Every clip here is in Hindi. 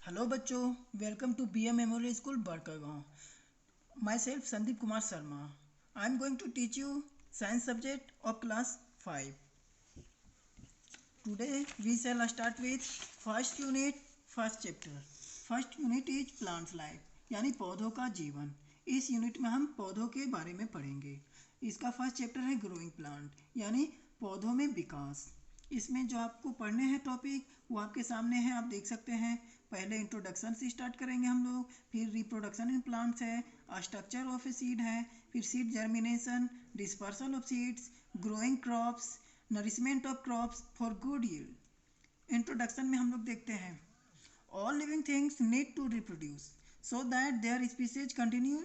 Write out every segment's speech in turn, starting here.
हेलो बच्चों, welcome to BM memorial school Barkagaon. Myself Sandeep Kumar Sharma. I am going to teach you science subject of class 5। Today we shall start with first unit, first chapter. First unit is plants life, यानी पौधों का जीवन। इस यूनिट में हम पौधों के बारे में पढ़ेंगे। इसका फर्स्ट चैप्टर है ग्रोइंग प्लांट, यानी पौधों में विकास। इसमें जो आपको पढ़ने हैं टॉपिक वो आपके सामने है, आप देख सकते हैं। पहले इंट्रोडक्शन से स्टार्ट करेंगे हम लोग, फिर रिप्रोडक्शन इन प्लांट्स है, स्ट्रक्चर ऑफ ए सीड है, फिर seed germination, dispersal of seeds, growing crops, nourishment of crops for good yield. Introduction में हम लोग देखते हैं all living things need to reproduce so that their species continue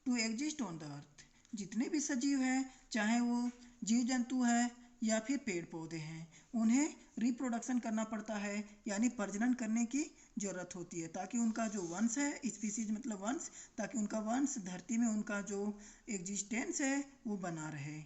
to exist on the earth. जितने भी सजीव हैं, चाहे वो जीव जंतु है या फिर पेड़ पौधे हैं, उन्हें रिप्रोडक्शन करना पड़ता है, यानी प्रजनन करने की ज़रूरत होती है, ताकि उनका जो वंश है, स्पीसीज मतलब वंश, ताकि उनका वंश धरती में उनका जो एग्जिस्टेंस है वो बना रहे।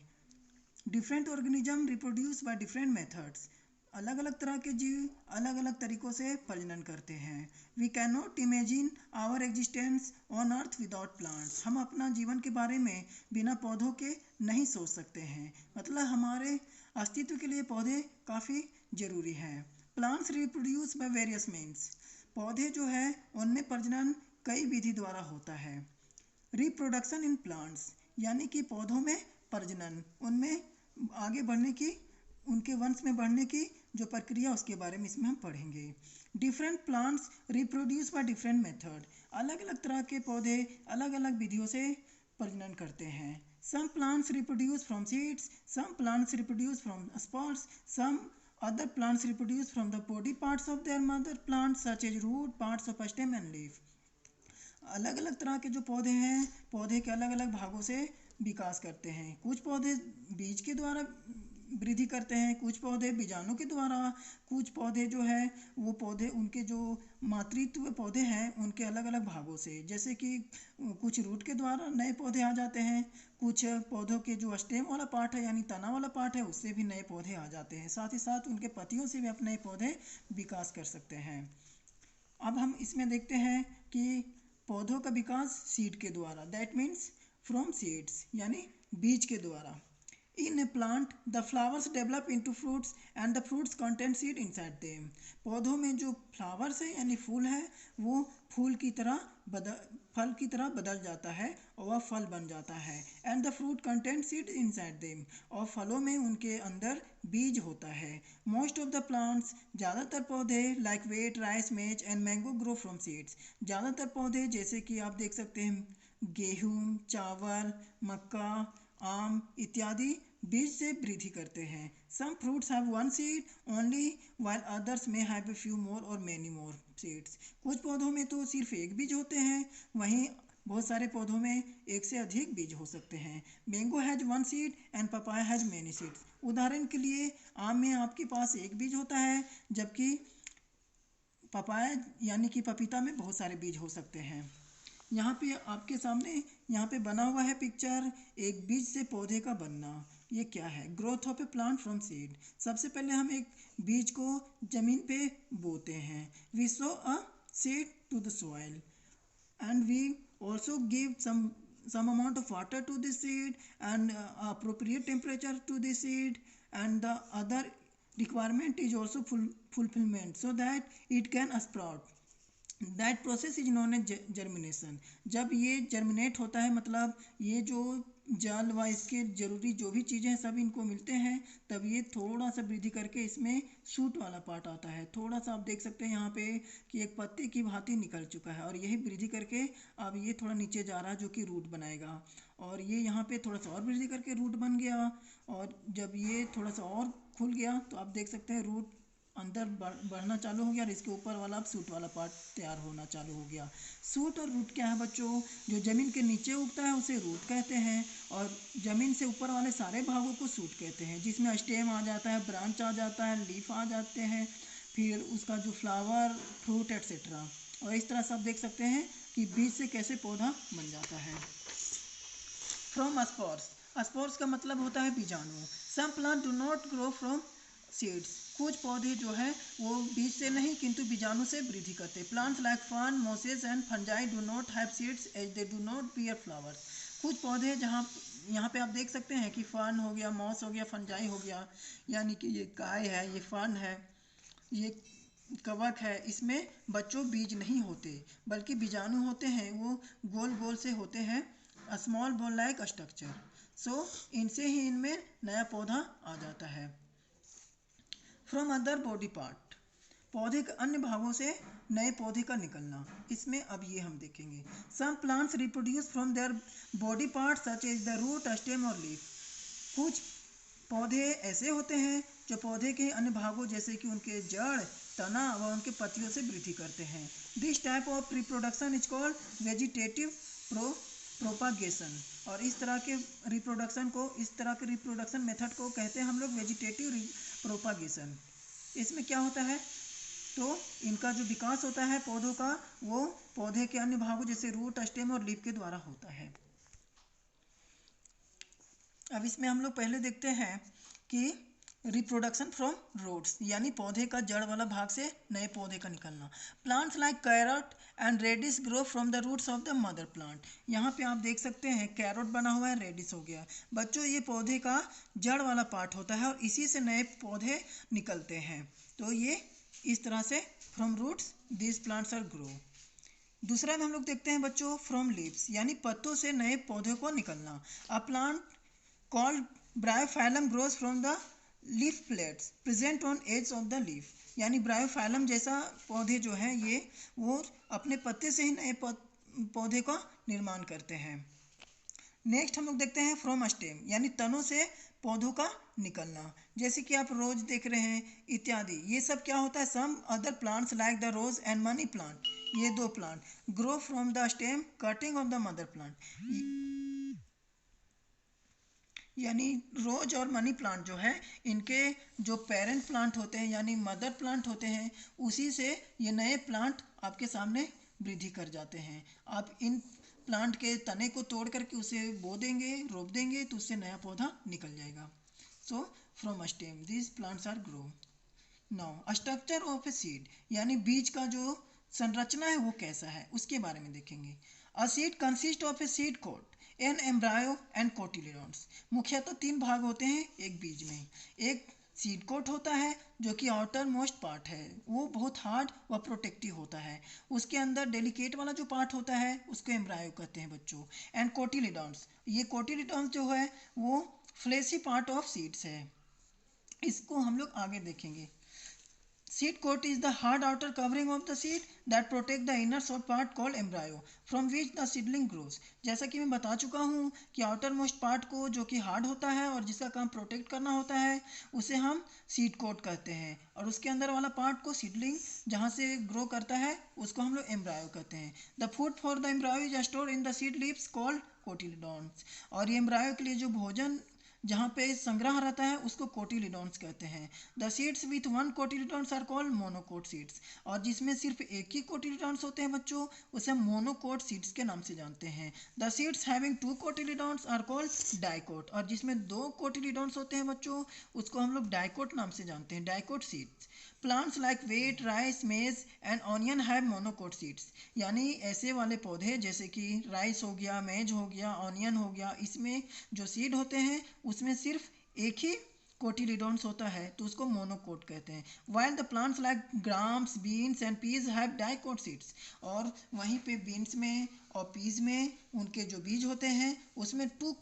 Different organism reproduce by different methods. अलग अलग तरह के जीव अलग अलग तरीक़ों से प्रजनन करते हैं। We can not imagine our existence on earth without plants. हम अपना जीवन के बारे में बिना पौधों के नहीं सोच सकते हैं, मतलब हमारे अस्तित्व के लिए पौधे काफ़ी ज़रूरी हैं। Plants reproduce by various means. पौधे जो है उनमें प्रजनन कई विधि द्वारा होता है। रिप्रोडक्शन इन प्लांट्स, यानी कि पौधों में प्रजनन, उनमें आगे बढ़ने की, उनके वंश में बढ़ने की जो प्रक्रिया, उसके बारे में इसमें हम पढ़ेंगे। Different plants reproduce by different method. अलग अलग तरह के पौधे अलग अलग विधियों से प्रजनन करते हैं। Some plants reproduce from seeds, some plants reproduce from spores, some other plants reproduce from the body parts of their mother plants such as root, parts of stem and leaf। अलग अलग तरह के जो पौधे हैं, पौधे के अलग अलग भागों से विकास करते हैं। कुछ पौधे बीज के द्वारा वृद्धि करते हैं, कुछ पौधे बीजाणु के द्वारा, कुछ पौधे जो है वो पौधे उनके जो मातृत्व पौधे हैं उनके अलग अलग भागों से, जैसे कि कुछ रूट के द्वारा नए पौधे आ जाते हैं, कुछ पौधों के जो स्टेम वाला पार्ट है यानी तना वाला पार्ट है उससे भी नए पौधे आ जाते हैं। साथ ही साथ उनके पत्तियों से भी अपने पौधे विकास कर सकते हैं। अब हम इसमें देखते हैं कि पौधों का विकास सीड के द्वारा, दैट मीन्स फ्रॉम सीड्स, यानी बीज के द्वारा। In a plant the flowers develop into fruits and the fruits contain seed inside them. पौधों में जो फ्लावर्स है यानी फूल है वो फूल की तरह फल की तरह बदल जाता है और वह फल बन जाता है। And the fruit contain seed inside them, और फलों में उनके अंदर बीज होता है। मोस्ट ऑफ द प्लांट्स, ज़्यादातर पौधे like wheat, rice, maize and mango grow from seeds. ज़्यादातर पौधे जैसे कि आप देख सकते हैं गेहूँ, चावल, मक्का, आम इत्यादि बीज से वृद्धि करते हैं। Some fruits have one seed only while others may have a few more or many more seeds। कुछ पौधों में तो सिर्फ एक बीज होते हैं, वहीं बहुत सारे पौधों में एक से अधिक बीज हो सकते हैं। Mango has one seed and papaya has many seeds. उदाहरण के लिए आम में आपके पास एक बीज होता है, जबकि पपाया यानी कि पपीता में बहुत सारे बीज हो सकते हैं। यहाँ पे आपके सामने यहाँ पे बना हुआ है पिक्चर, एक बीज से पौधे का बनना। ये क्या है? Growth of A plant from seed. सबसे पहले हम एक बीज को जमीन पे बोते हैं। We sow a seed to the soil and we also give some amount of water to the seed and appropriate temperature to the seed, and the other requirement is also fulfillment so that it can sprout। That process is known as germination. जब ये जर्मिनेट होता है, मतलब ये जो जल व इसके जरूरी जो भी चीज़ें हैं सब इनको मिलते हैं, तब ये थोड़ा सा वृद्धि करके इसमें शूट वाला पार्ट आता है। थोड़ा सा आप देख सकते हैं यहाँ पे कि एक पत्ते की भांति निकल चुका है, और यही वृद्धि करके अब ये थोड़ा नीचे जा रहा है जो कि रूट बनाएगा, और ये यहाँ पे थोड़ा सा और वृद्धि करके रूट बन गया, और जब ये थोड़ा सा और खुल गया तो आप देख सकते हैं रूट अंदर बढ़ना चालू हो गया, और इसके ऊपर वाला सूट वाला पार्ट तैयार होना चालू हो गया। सूट और रूट क्या है बच्चों? जो ज़मीन के नीचे उगता है उसे रूट कहते हैं, और ज़मीन से ऊपर वाले सारे भागों को सूट कहते हैं, जिसमें स्टेम आ जाता है, ब्रांच आ जाता है, लीफ आ जाते हैं, फिर उसका जो फ्लावर, फ्रूट एट्सेट्रा। और इस तरह से आप देख सकते हैं कि बीज से कैसे पौधा बन जाता है। फ्रॉम स्पोर्स, स्पोर्स का मतलब होता है बीजाणु। Some plant do not grow from seeds. कुछ पौधे जो है वो बीज से नहीं किंतु बीजाणु से वृद्धि करते हैं। Plants like fern, mosses and fungi do not have seeds as they do not bear flowers. कुछ पौधे जहाँ यहाँ पे आप देख सकते हैं कि फर्न हो गया, मॉस हो गया, फंजाई हो गया, यानी कि ये काय है, ये फर्न है, ये कवक है, इसमें बच्चों बीज नहीं होते बल्कि बीजाणु होते हैं। वो गोल गोल से होते हैं, स्मॉल बॉल लाइक स्ट्रक्चर। सो इनसे ही इनमें नया पौधा आ जाता है। फ्रॉम अदर बॉडी पार्ट, पौधे के अन्य भागों से नए पौधे का निकलना, इसमें अब ये हम देखेंगे। Some plants reproduce from their body part such as the root, stem और लीफ। कुछ पौधे ऐसे होते हैं जो पौधे के अन्य भागों जैसे कि उनके जड़, तना व उनके पत्तियों से वृद्धि करते हैं। This type of reproduction is called vegetative propagation. और इस तरह के रिप्रोडक्शन मेथड को कहते हैं हम लोग वेजिटेटिव प्रोपागेशन। इसमें क्या होता है, तो इनका जो विकास होता है पौधों का, वो पौधे के अन्य भागों जैसे रूट, स्टेम और लीफ के द्वारा होता है। अब इसमें हम लोग पहले देखते हैं कि रिप्रोडक्शन फ्रॉम रूट्स, यानी पौधे का जड़ वाला भाग से नए पौधे का निकलना। Plants like carrot and radish grow from the roots of the mother plant. यहाँ पे आप देख सकते हैं कैरट बना हुआ है, रेडिस हो गया। बच्चों, ये पौधे का जड़ वाला पार्ट होता है और इसी से नए पौधे निकलते हैं। तो ये इस तरह से from roots this plants are grow. दूसरा में हम लोग देखते हैं बच्चों फ्रॉम लीव्स, यानी पत्तों से नए पौधे को निकलना। A plant called bryophyllum grows from the leaf plates present on edges of the leaf। यानी ब्रायोफाइलम जैसा पौधे जो है ये वो अपने पत्ते से ही नए पौधे का निर्माण करते हैं। नेक्स्ट हम लोग देखते हैं फ्रॉम स्टेम, यानी तनों से पौधों का निकलना, जैसे कि आप रोज देख रहे हैं इत्यादि। ये सब क्या होता है, some other plants like the rose and money plant, ये दो plant grow from the stem cutting of the mother plant. यानी रोज और मनी प्लांट जो है, इनके जो पेरेंट प्लांट होते हैं यानी मदर प्लांट होते हैं, उसी से ये नए प्लांट आपके सामने वृद्धि कर जाते हैं। आप इन प्लांट के तने को तोड़ करके उसे बो देंगे, रोप देंगे, तो उससे नया पौधा निकल जाएगा। So from stem this plants are grow. Now structure of a seed, यानी बीज का जो संरचना है वो कैसा है उसके बारे में देखेंगे। A seed consist of a seed coat, an embryo and cotyledons. मुख्यतः तीन भाग होते हैं एक बीज में। एक सीड कोट होता है जो कि आउटर मोस्ट पार्ट है, वो बहुत हार्ड व प्रोटेक्टिव होता है। उसके अंदर डेलिकेट वाला जो पार्ट होता है उसको एम्ब्रायो कहते हैं बच्चों। एंड कोटिलिडॉन्स, ये कोटिलिडॉन्स जो है वो फ्लेशी पार्ट ऑफ सीड्स है। इसको हम लोग आगे देखेंगे। Seed coat is the hard outer covering of the seed that protect the inner soft part called embryo from which the seedling grows। जैसा कि मैं बता चुका हूँ कि आउटर मोस्ट पार्ट को जो कि हार्ड होता है और जिसका काम प्रोटेक्ट करना होता है उसे हम सीड कोट कहते हैं, और उसके अंदर वाला पार्ट को सीडलिंग जहाँ से ग्रो करता है उसको हम लोग एम्ब्रायो कहते हैं। The food for the embryo is stored in the seed leaves called cotyledons. और ये एम्ब्रायो के लिए जो भोजन जहाँ पे संग्रह रहता है उसको कोटिलिडॉन्स कहते हैं। The seeds with one cotyledons are called monocot seeds. और जिसमें सिर्फ एक ही कोटिलिडॉन्स होते हैं बच्चों, उसे मोनोकोट सीड्स के नाम से जानते हैं। The seeds having two cotyledons are called dicot. और जिसमें दो कोटिलिडॉन्स होते हैं बच्चों, उसको हम लोग डाइकोट नाम से जानते हैं, dicot seeds. Plants like wheat, rice, maize and onion have monocot seeds. यानी ऐसे वाले पौधे जैसे कि राइस हो गया, मेज हो गया, ऑनियन हो गया, इसमें जो सीड होते हैं उसमें सिर्फ एक ही कोटिलिडॉन्स होता है, तो उसको मोनोकोट कहते हैं। While the plants like grams, beans and peas have dicot seeds. और वहीं पे बीन्स में और पीज में उनके जो बीज होते हैं उसमें टू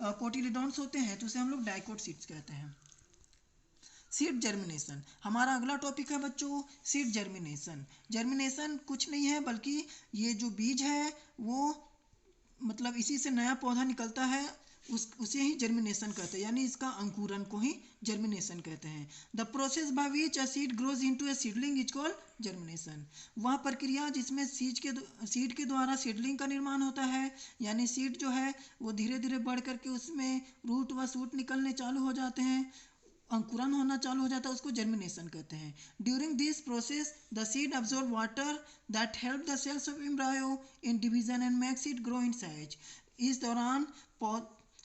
कोटिलिडॉन्स होते हैं, तो उसे हम लोग डाइकोट सीड्स कहते हैं। सीड जर्मिनेशन हमारा अगला टॉपिक है बच्चों, सीड जर्मिनेशन। जर्मिनेशन कुछ नहीं है बल्कि ये जो बीज है वो मतलब इसी से नया पौधा निकलता है, उसे ही जर्मिनेशन कहते हैं, यानी इसका अंकुरन को ही जर्मिनेशन कहते हैं। The process by which a seed grows into a seedling is called germination. वह प्रक्रिया जिसमें सीड के द्वारा सीडलिंग का निर्माण होता है, यानी सीड जो है वो धीरे धीरे बढ़ करके उसमें रूट व सूट निकलने चालू हो जाते हैं, अंकुरन होना चालू हो जाता है, उसको जर्मिनेशन कहते हैं। During this process the seed absorb water that help the cells of embryo in division and makes it grow in size. इस दौरान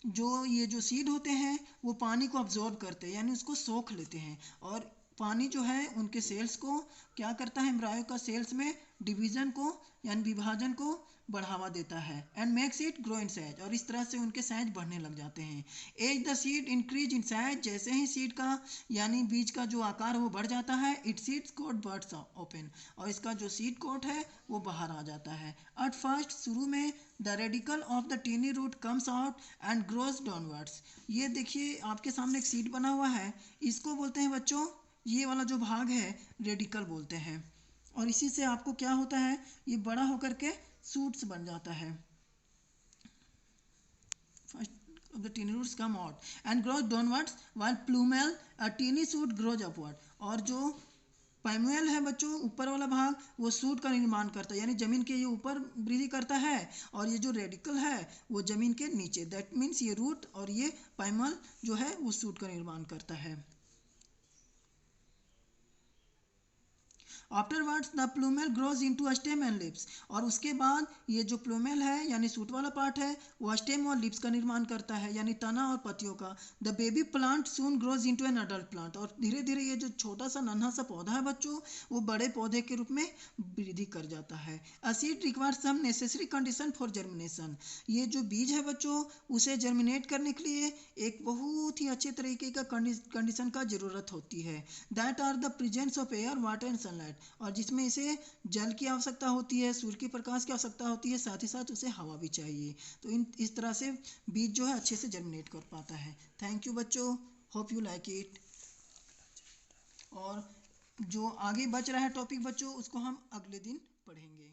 जो ये जो सीड होते हैं वो पानी को अब्जॉर्ब करते हैं, यानी उसको सोख लेते हैं, और पानी जो है उनके सेल्स को क्या करता है, एम्ब्रायो का सेल्स में डिवीजन को यानी विभाजन को बढ़ावा देता है, and makes it grow in size, और इस तरह से उनके साइज बढ़ने लग जाते हैं। As the seed increase in size, जैसे ही सीड का यानी बीज का जो आकार है वो बढ़ जाता है, it seeds coat bursts open, और इसका जो सीड कोट है वो बाहर आ जाता है। एट फर्स्ट, शुरू में the radicle of the tiny root comes out and grows downwards. ये देखिए आपके सामने एक सीड बना हुआ है, इसको बोलते हैं बच्चों, ये वाला जो भाग है रेडिकल बोलते हैं, और इसी से आपको क्या होता है, ये बड़ा होकर के सूट्स बन जाता है। First of the tiny roots come out and grows downwards while plumule a teeny shoot grows upward, और जो पाइमुएल है बच्चों ऊपर वाला भाग वो सूट का निर्माण करता है, यानी जमीन के ये ऊपर वृद्धि करता है, और ये जो रेडिकल है वो जमीन के नीचे, दैट मीन्स ये रूट और ये पाइमुएल जो है वो सूट का निर्माण करता है। Afterwards the plumule grows into a stem and leaves, और उसके बाद ये जो प्लूमेल है यानी सूट वाला पार्ट है वो स्टेम और लिप्स का निर्माण करता है, यानी तना और पत्तियों का। The baby plant soon grows into an adult plant, और धीरे धीरे ये जो छोटा सा नन्हा सा पौधा है बच्चों वो बड़े पौधे के रूप में वृद्धि कर जाता है। A seed requires some necessary condition for germination, ये जो बीज है बच्चों उसे जर्मिनेट करने के लिए एक बहुत ही अच्छे तरीके का कंडीशन का जरूरत होती है, that are the presence of air, water and sunlight, और जिसमें इसे जल की आवश्यकता होती है, सूर्य के प्रकाश की आवश्यकता होती है, साथ ही साथ उसे हवा भी चाहिए। तो इस तरह से बीज जो है अच्छे से जर्मिनेट कर पाता है। थैंक यू बच्चों, होप यू लाइक इट। और जो आगे बच रहा है टॉपिक बच्चों उसको हम अगले दिन पढ़ेंगे।